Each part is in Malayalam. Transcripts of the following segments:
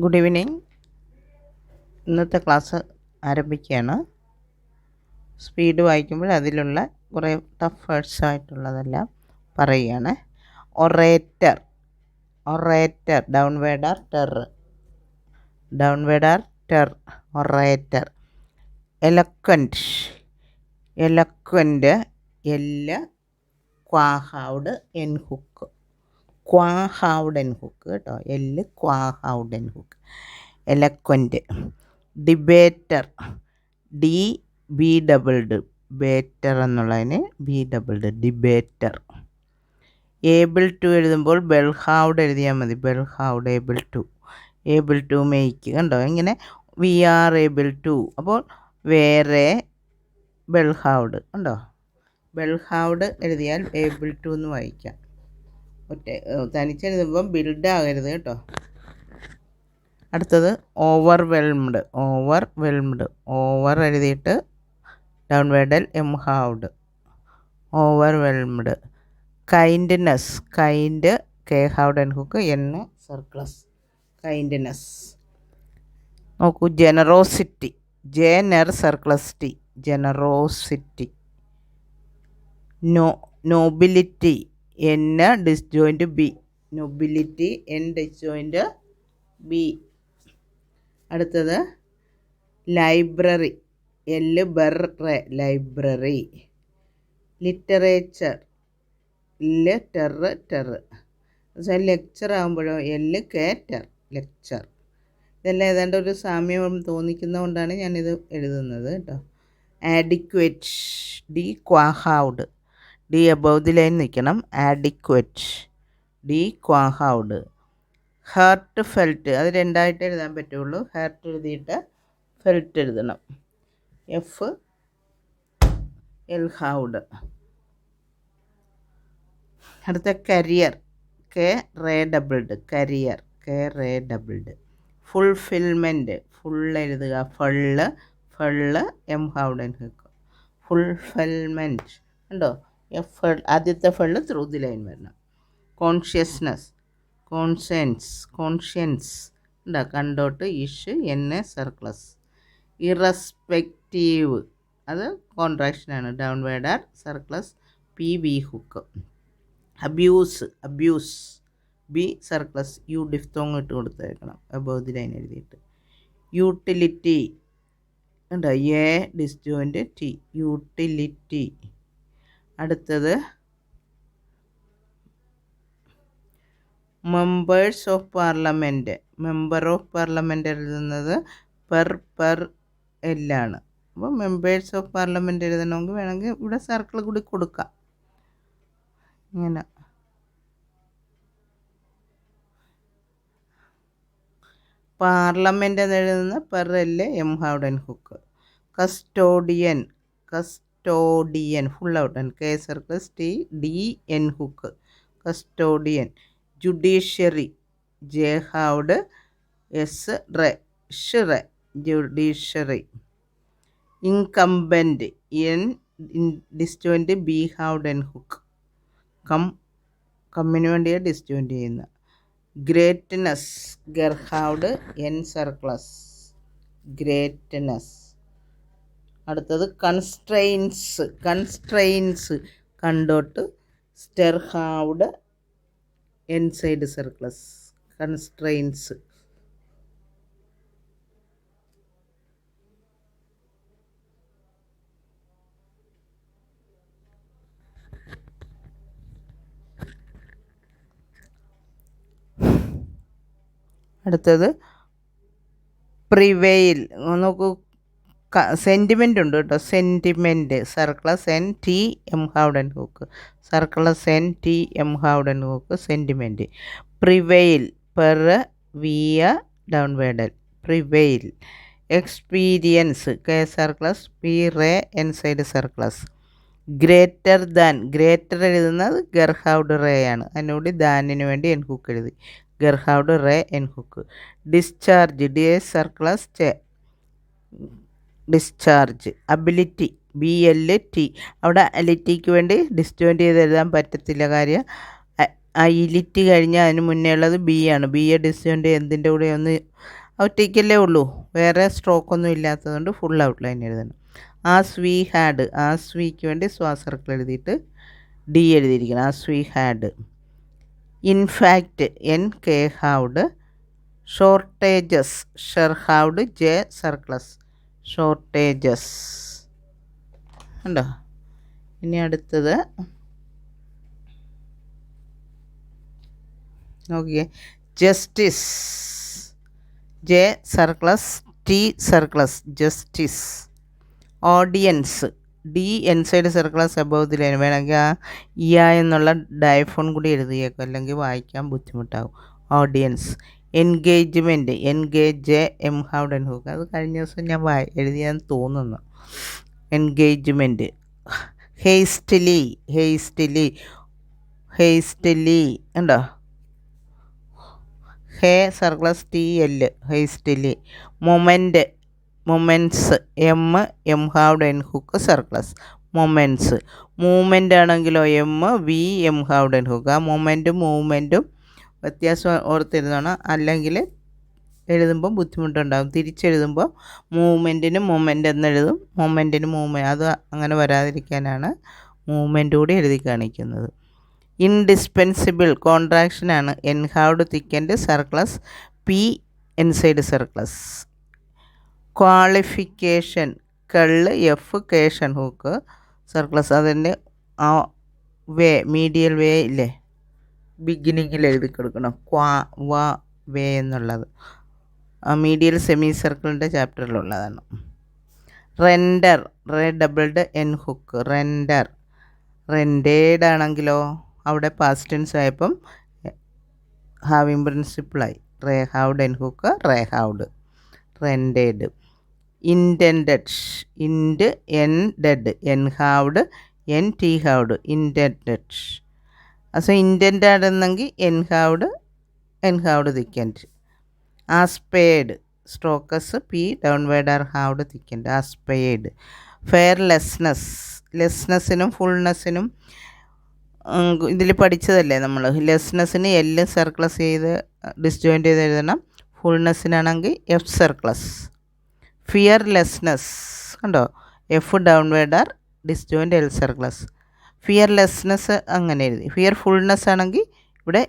Good evening. ഇന്നത്തെ ക്ലാസ് ആരംഭിക്കുകയാണ്. സ്പീഡ് വായിക്കുമ്പോൾ അതിലുള്ള കുറേ ടഫ് വേർഡ്സ് ആയിട്ടുള്ളതെല്ലാം പറയുകയാണ്. Orator, orator, down word R ter, down word R ter, orator. Eloquent, eloquent, L kway halved N hook, kway halved N hook കേട്ടോ, L kway halved N hook, eloquent. Debater, D B doubled, ബേറ്റർ എന്നുള്ളതിന് B doubled, debater. Able to എഴുതുമ്പോൾ ബെൽഹൗഡ് എഴുതിയാൽ മതി, bel halved, able to, able to make കണ്ടോ, ഇങ്ങനെ വി ആർ ഏബിൾ ടു, അപ്പോൾ വേറെ ബെൽഹൗഡ് ഉണ്ടോ, ബെൽഹൗഡ് എഴുതിയാൽ ഏബിൾ ടു എന്ന് വായിക്കാം. തനിച്ചെഴുതുമ്പം ബിൽഡ് ആകരുത് കേട്ടോ. അടുത്തത് ഓവർവെൽംഡ്, ഓവർവെൽംഡ്, ഓവർ എഴുതിയിട്ട് ഡൗൺ വേർഡിൽ em halved, overwhelmed. Kindness, kind K halved and hook N circles, kindness. നോക്കൂ, generosity, J ner circles T, generosity. Nobility, N disjoint B, nobility N disjoint B. അടുത്തത് ലൈബ്രറി, എല് ബെർറെ, library. Literature, L ter, ter. എന്നുവെച്ചാൽ ലെക്ചർ ആകുമ്പോഴോ എല് കേറ്റർ, ലെക്ചർ. ഇതെല്ലാം ഏതാണ്ട് ഒരു സാമ്യം തോന്നിക്കുന്നതുകൊണ്ടാണ് ഞാനിത് എഴുതുന്നത് കേട്ടോ. Adequate, D kway halved, D above the line നിൽക്കണം, ആഡിക്വേറ്റ്, ഡി ക്വാഹൗഡ്. ഹേർട്ട് ഫെൽറ്റ്, അത് രണ്ടായിട്ട് എഴുതാൻ പറ്റുള്ളൂ, ഹേർട്ട് എഴുതിയിട്ട് ഫെൽറ്റ് എഴുതണം, എഫ് എൽഹൗഡ്. അടുത്ത career, K ray doubled, career, K ray doubled. Fulfilment, full എഴുതുക, full, full em halved and hook, fulfilment ഉണ്ടോ, എഫ് ആദ്യത്തെ ഫള്ള് ത്രൂ ദി ലൈൻ വരണം. കോൺഷ്യസ്നസ്, കോൺഷ്യൻസ്, കോൺഷ്യൻസ് ഉണ്ടോ, കണ്ടോട്ട് ഇഷ് എൻ സർക്ലസ്. ഇറസ്പെക്റ്റീവ്, അത് കോൺട്രാക്ഷനാണ്, down word R circles P B hook. Abuse, abuse B circles U diphthong ഇട്ട് കൊടുത്തേക്കണം, അബവ് ദി ലൈൻ എഴുതിയിട്ട്. യൂട്ടിലിറ്റി ഉണ്ടോ, എ ഡിസ്ജോയിൻറ്റ് ടി, യൂട്ടിലിറ്റി. അടുത്തത് members of parliament, member of parliament എഴുതുന്നത് പെർ എല്ലാണ്. അപ്പോൾ മെമ്പേഴ്സ് ഓഫ് പാർലമെൻറ്റ് എഴുതണമെങ്കിൽ വേണമെങ്കിൽ ഇവിടെ സർക്കിൾ കൂടി കൊടുക്കാം, ഇങ്ങനെ. പാർലമെൻറ്റ് എന്ന് എഴുതുന്ന per L em halved and hook. Custodian, custodian full out and K circles T D N hook, custodian. Judiciary, J halved S ray, ഷ്, judiciary. Incumbent, N disjoint B halved and hook, കമ്മിന് വേണ്ടിയാണ് ഡിസ്ജോയിൻറ്റ് ചെയ്യുന്ന. Greatness, ger halved N circles, greatness. അടുത്തത് കൺസ്ട്രെയിൻസ്, കൺസ്ട്രെയിൻസ് കണ്ടോട്ട് ster halved N side circles, constrains. അടുത്തത് പ്രിവെയിൽ, നോക്കൂ സെൻറ്റിമെൻ്റ് ഉണ്ട് കേട്ടോ, sentiment, circles N T em halved and hook, circles N T em halved and hook, sentiment. Prevail, per via down വേർഡൽ, prevail. Experience, K circles P ray N side circles. Greater than, greater എഴുതുന്നത് ഗെർഹൗഡ് റേ ആണ്, അതിനുകൂടി ദാനിന് വേണ്ടി എൻ ഹുക്ക് എഴുതി, ger halved ray N hook. Discharge, D A circles chay, discharge. Ability, B L T, അവിടെ അലിറ്റിക്ക് വേണ്ടി ഡിസ്ജോയിൻ്റ് ചെയ്ത് എഴുതാൻ പറ്റത്തില്ല, കാര്യം ആ ഇലിറ്റ് കഴിഞ്ഞാൽ അതിന് മുന്നേ ഉള്ളത് ബി ആണ്. ബിയെ ഡിസ്റ്റോയിൻ്റ് എന്തിൻ്റെ കൂടെ ഒന്ന് ഒറ്റയ്ക്കല്ലേ ഉള്ളൂ, വേറെ സ്ട്രോക്കൊന്നും ഇല്ലാത്തതുകൊണ്ട് ഫുൾ ഔട്ട്ലൈൻ എഴുതണം. ആസ് വിക്ക് വേണ്ടി സർക്കിൾ എഴുതിയിട്ട് ഡി എഴുതിയിരിക്കണം. As we had. In fact halved. Shortages halved circles shortages ഉണ്ടോ. ഇനി അടുത്തത് നോക്കിയേ, justice circles circles justice. Audience inside circles above the line. വേണമെങ്കിൽ എന്നുള്ള ഡയഫോൺ കൂടി എഴുതിയേക്കും, അല്ലെങ്കിൽ വായിക്കാൻ ബുദ്ധിമുട്ടാകും. ഓഡിയൻസ്. Engagement halved hook. അത് കഴിഞ്ഞ ദിവസം ഞാൻ എഴുതിയാന്ന് തോന്നുന്നു. എൻഗേജ്മെൻറ്റ്. ഹേസ്റ്റലി ഉണ്ടോ. Circles hastily. Moments halved hook circles moments. Movement ആണെങ്കിലോ ഹൗഡ് ഹുക്ക്. ആ മൂവ്മെൻറ്റും വ്യത്യാസം ഓർത്തെഴുതണം, അല്ലെങ്കിൽ എഴുതുമ്പോൾ ബുദ്ധിമുട്ടുണ്ടാകും. തിരിച്ചെഴുതുമ്പോൾ മൂവ്മെൻറ്റിന് എന്നെഴുതും, മൂവ്മെൻറ്റിന് അത് അങ്ങനെ വരാതിരിക്കാനാണ് മൂവ്മെൻറ്റ് കൂടി എഴുതി കാണിക്കുന്നത്. ഇൻഡിസ്പെൻസിബിൾ കോൺട്രാക്ഷനാണ് en halved thickened circles inside circles. Qualification കേഷൻ ഹൂക്ക് സർക്ലസ്. അതിൻ്റെ ആ മീഡിയൽ വേ ഇല്ലേ, ബിഗിനിങ്ങിൽ എഴുതി കൊടുക്കണം. വേ എന്നുള്ളത് മീഡിയൽ സെമി സർക്കിളിൻ്റെ ചാപ്റ്ററിലുള്ളതാണ്. Render hook. റെൻഡേഡ് ആണെങ്കിലോ അവിടെ പാസ്റ്റ് ടെൻസ് ആയപ്പം ഹാവിങ് പ്രിൻസിപ്പിളായി. Halved hook rendered. Intended halved intended. അപ്പോൾ ഇൻറ്റൻഡഡ് എന്നെങ്കിൽ halved thickened. Aspired strokes halved thickened. Aspired. ലെസ്നെസ്സിനും ഫുൾനെസ്സിനും ഇതിൽ പഠിച്ചതല്ലേ നമ്മൾ. ലെസ്നെസ്സിന് സർക്ലസ് ചെയ്ത് ഡിസ്ജോയിൻ്റ് ചെയ്ത് എഴുതണം. ഫുൾനെസ്സിനാണെങ്കിൽ സർക്ലസ്. ഫിയർലെസ്നെസ് കണ്ടോ, ഡിസ്ജോയിൻ്റ് സർക്ലസ്. ഫിയർലെസ്നെസ് അങ്ങനെ എഴുതി. ഫിയർഫുൾനെസ് ആണെങ്കിൽ ഇവിടെ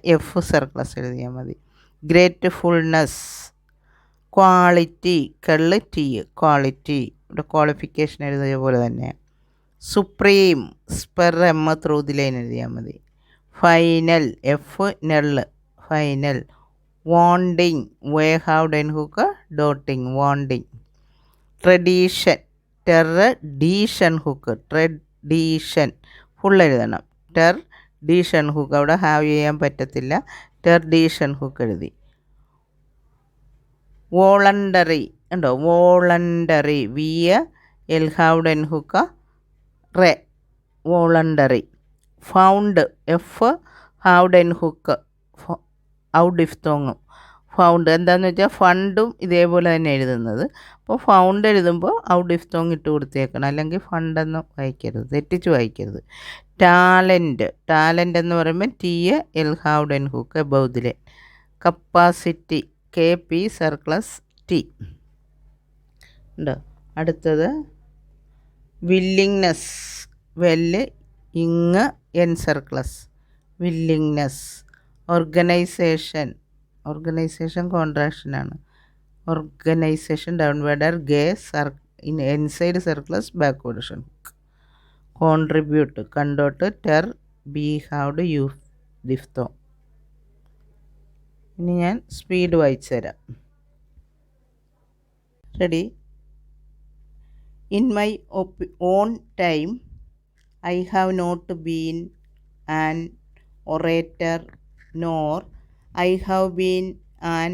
സർക്ലസ് എഴുതിയാൽ മതി. ഗ്രേറ്റ്ഫുൾനെസ്. Quality quality. ഇവിടെ ക്വാളിഫിക്കേഷൻ എഴുതിയ പോലെ തന്നെ. സുപ്രീം ത്രൂ ദി ലൈൻ എഴുതിയാൽ മതി. Final final. Wanting hook wanting. Tradition hook full എഴുതണം. ഹുക്ക് അവിടെ ഹാവ് ചെയ്യാൻ പറ്റത്തില്ല. ട്രഡീഷൻ ഹുക്ക് എഴുതി. വോളണ്ടറി ഉണ്ടോ, halved hook voluntary. Found halved hook ഡിഫ്തോങ്ങും. ഫൗണ്ട് എന്താണെന്ന് വെച്ചാൽ ഫണ്ടും ഇതേപോലെ തന്നെ എഴുതുന്നത്. അപ്പോൾ ഫൗണ്ട് എഴുതുമ്പോൾ ഡിഫ്തോങ് ഇട്ട് കൊടുത്തേക്കണം, അല്ലെങ്കിൽ ഫണ്ടെന്ന് വായിക്കരുത്, തെറ്റിച്ച് വായിക്കരുത്. ടാലൻറ്റ് എന്ന് പറയുമ്പോൾ halved hook above the line. Capacity circles ഉണ്ടോ. അടുത്തത് വില്ലിങ്നെസ് സർക്ലസ് വില്ലിങ്നെസ്. ഓർഗനൈസേഷൻ കോൺട്രാക്ഷനാണ്. Organisation inside circles backward. Contribute halved diphthong. ഇനി ഞാൻ സ്പീഡ് വായിച്ചു തരാം. Ready. In my own time I have not been an orator, nor I have been an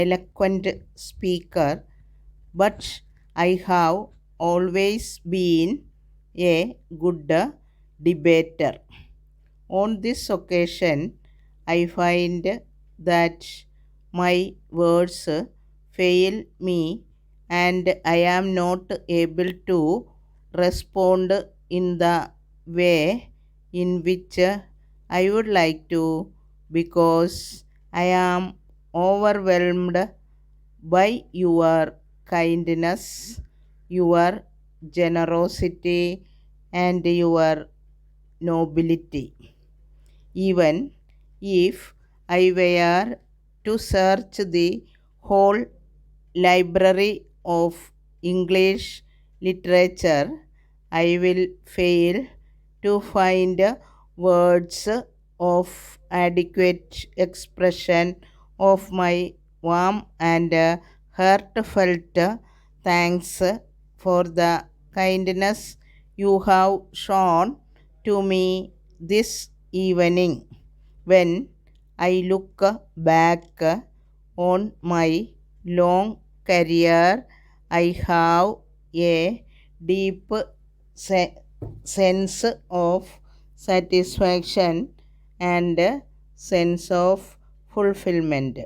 eloquent speaker, but I have always been a good debater. On this occasion, I find that my words fail me, and I am not able to respond in the way in which I would like to because I am overwhelmed by your kindness, your generosity, and your nobility. Even if I were to search the whole library of English literature, I will fail to find words of adequate expression of my warm and heartfelt thanks for the kindness you have shown to me this evening. When I look back on my long career, I have a deep se- sense of satisfaction and sense of fulfillment.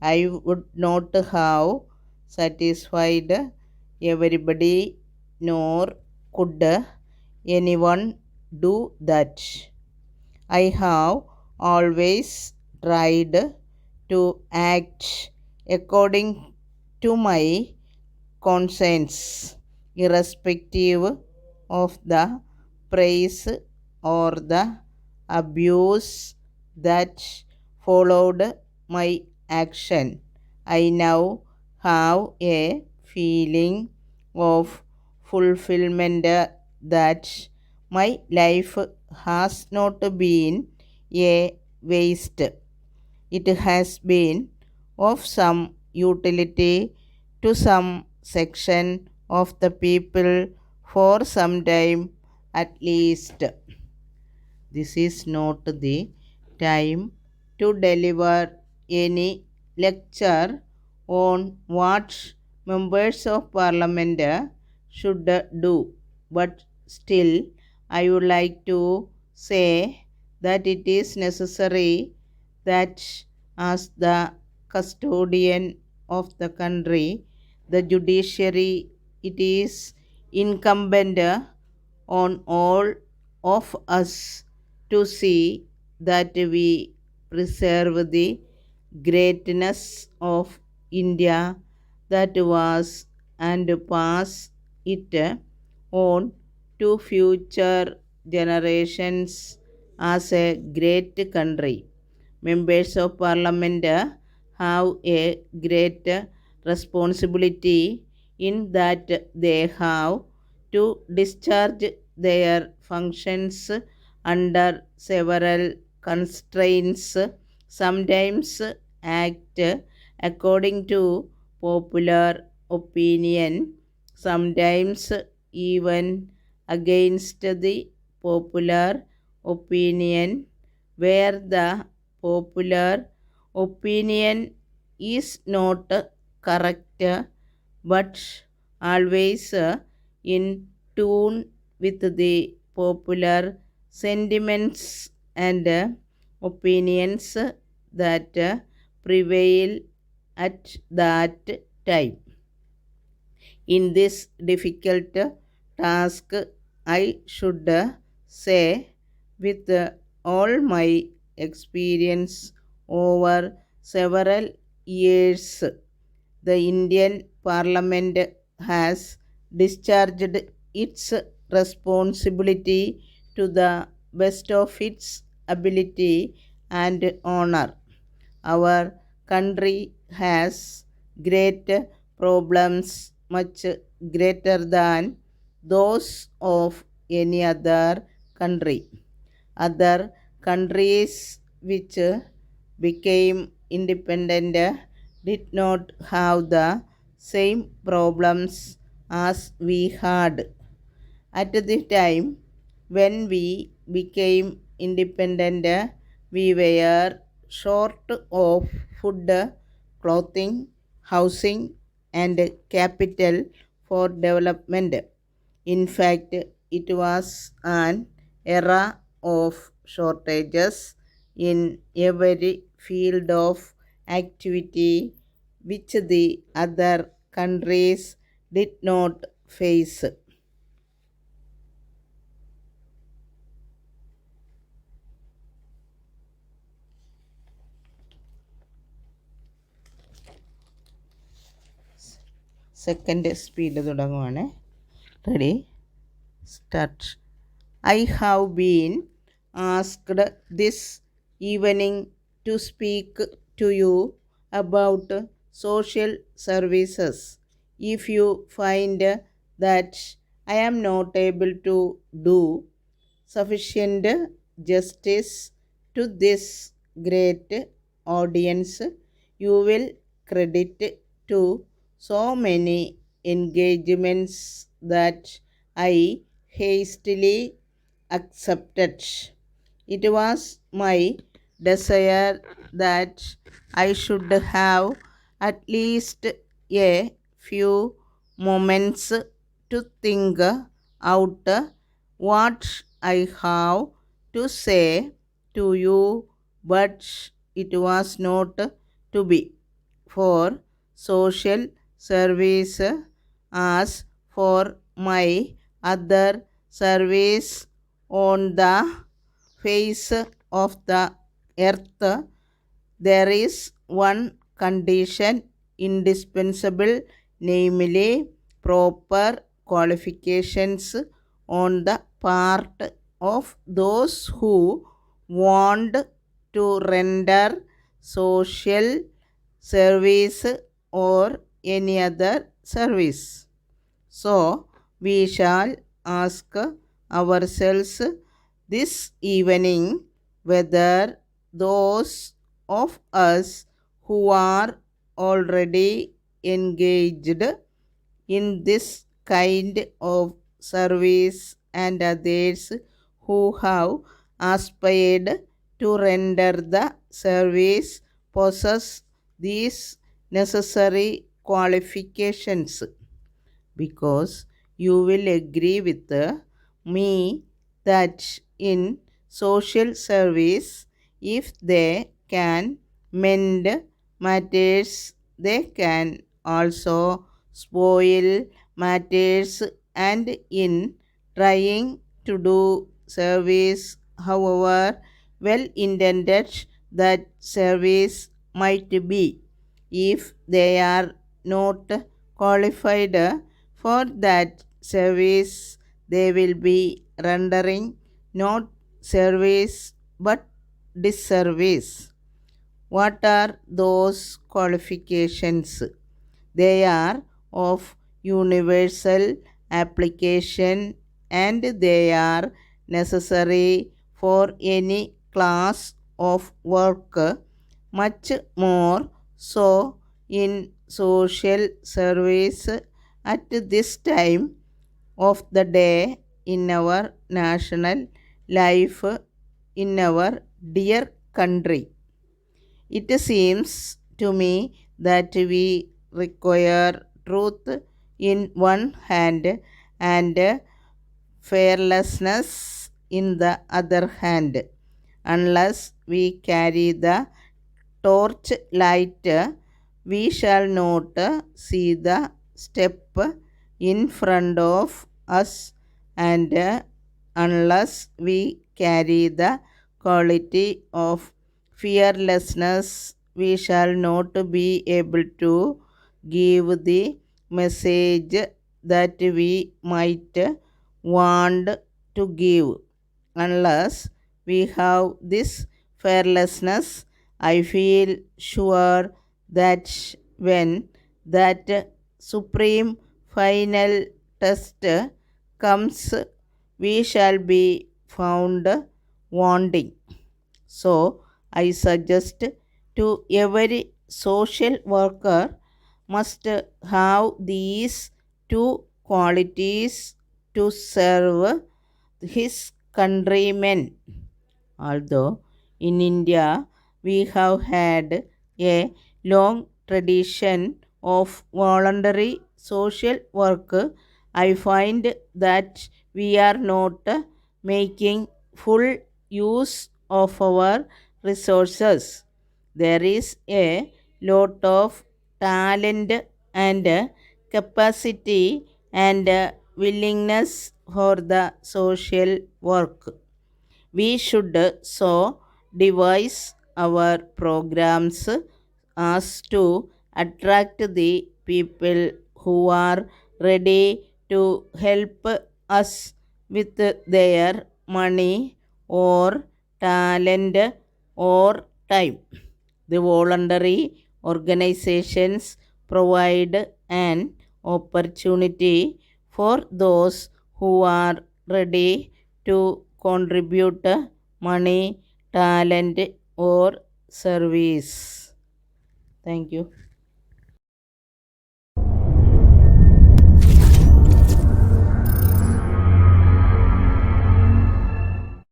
I would not have satisfied everybody, nor could anyone do that. I have always tried to act according to my conscience, irrespective of the praise or the abuse that followed my action. I now have a feeling of fulfillment that my life has not been a waste. It has been of some utility to some section of the people for some time at least. This is not the time to deliver any lecture on what members of parliament should do, but still I would like to say that it is necessary that as the custodian of the country, the judiciary, it is incumbent on all of us to see that we preserve the greatness of India that was and pass it on to future generations as a great country. Members of parliament have a great responsibility in that they have to discharge their functions under several constraints, sometimes act according to popular opinion, sometimes even against the popular opinion, where the popular opinion is not correct but always in tune with the popular sentiments and opinions that prevail at that time. In this difficult task, I should say, with all my experience over several years, the Indian Parliament has discharged its responsibility to the best of its ability and honor. Our country has great problems, much greater than those of any other country. Other countries which became independent did not have the same problems as we had. At the time when we became independent, we were short of food, clothing, housing, and capital for development. In fact, it was an era of shortages in every field of activity which the other countries did not face. Second speed തുടങ്ങുവാണ്. Ready, start. I have been asked this evening to speak to you about social services. If you find that I am not able to do sufficient justice to this great audience, you will credit to so many engagements that I hastily accepted. It was my desire that I should have at least a few moments to think out what I have to say to you, but it was not to be. For social service, as for my other service on the face of the earth, there is one condition indispensable, namely proper qualifications on the part of those who want to render social service or any other service. So, we shall ask ourselves this evening whether those of us who are already engaged in this kind of service and others who have aspired to render the service possess these necessary qualifications, because you will agree with me that in social service, if they can mend matters, they can also spoil matters, and in trying to do service, however well intended that service might be, if they are not qualified for that service, they will be rendering not service but disservice. What are those qualifications? They are of universal application, and they are necessary for any class of work, much more so in social service at this time of the day in our national life in our dear country. It seems to me that we require truth in one hand and fearlessness in the other hand. Unless we carry the torch light, we shall not see the step in front of us, and unless we carry the quality of fearlessness, we shall not be able to give the message that we might want to give. Unless we have this fearlessness, I feel sure that when that supreme final test comes, we shall be found wanting. So, I suggest to every social worker must have these two qualities to serve his countrymen. Although in India we have had a long tradition of voluntary social work, I find that we are not making full use of our resources. There is a lot of talent and capacity and willingness for the social work. We should so devise our programs as to attract the people who are ready to help us with their money or talent or time. The voluntary organizations provide an opportunity for those who are ready to contribute money, talent, or service. Thank you.